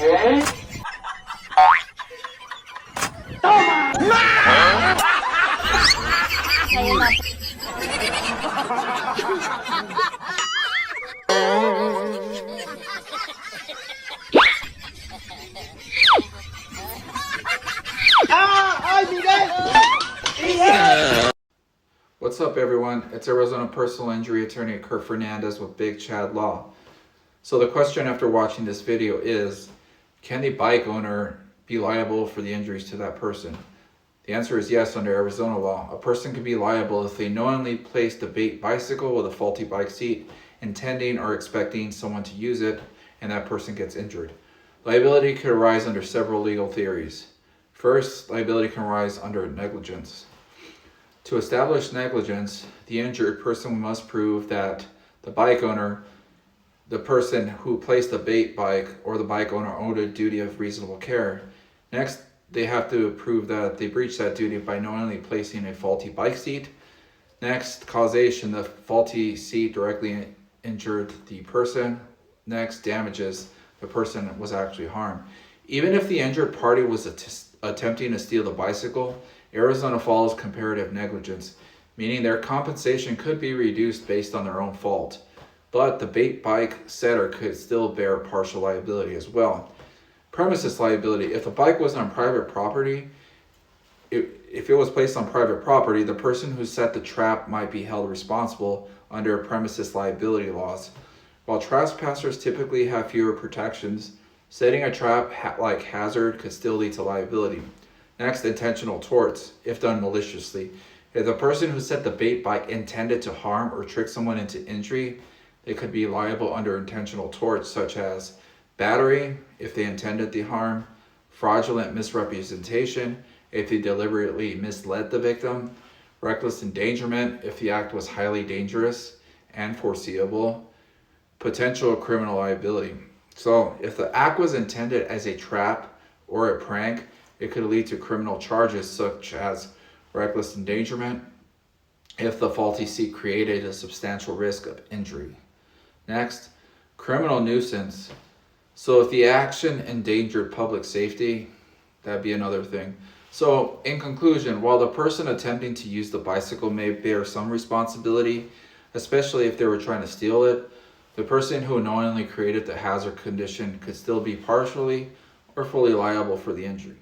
Kaya na. What's up, everyone? It's Arizona personal injury attorney Kurt Fernandez with Big Chad Law. So the question after watching this video is, can the bike owner be liable for the injuries to that person? The answer is yes. Under Arizona law, a person can be liable if they knowingly placed a bait bicycle with a faulty bike seat, intending or expecting someone to use it, and that person gets injured. Liability could arise under several legal theories. First, liability can arise under negligence. To establish negligence, the injured person must prove that the bike owner, the person who placed the bait bike, or the bike owner owed a duty of reasonable care. Next, they have to prove that they breached that duty by knowingly placing a faulty bike seat. Next, causation, the faulty seat directly injured the person. Next, damages, the person was actually harmed. Even if the injured party was attempting to steal the bicycle, Arizona follows comparative negligence, meaning their compensation could be reduced based on their own fault. But the bait bike setter could still bear partial liability as well. Premises liability. If the bike was on private property, if it was placed on private property, the person who set the trap might be held responsible under premises liability laws. While trespassers typically have fewer protections, setting a trap like hazard could still lead to liability. Next, intentional torts, if done maliciously. If the person who set the bait bike intended to harm or trick someone into injury, they could be liable under intentional torts such as battery, if they intended the harm, fraudulent misrepresentation, if they deliberately misled the victim, reckless endangerment, if the act was highly dangerous and foreseeable, potential criminal liability. So, if the act was intended as a trap or a prank, it could lead to criminal charges such as reckless endangerment if the faulty seat created a substantial risk of injury. Next, criminal nuisance. So if the action endangered public safety, that'd be another thing. So in conclusion, while the person attempting to use the bicycle may bear some responsibility, especially if they were trying to steal it, the person who knowingly created the hazard condition could still be partially or fully liable for the injury.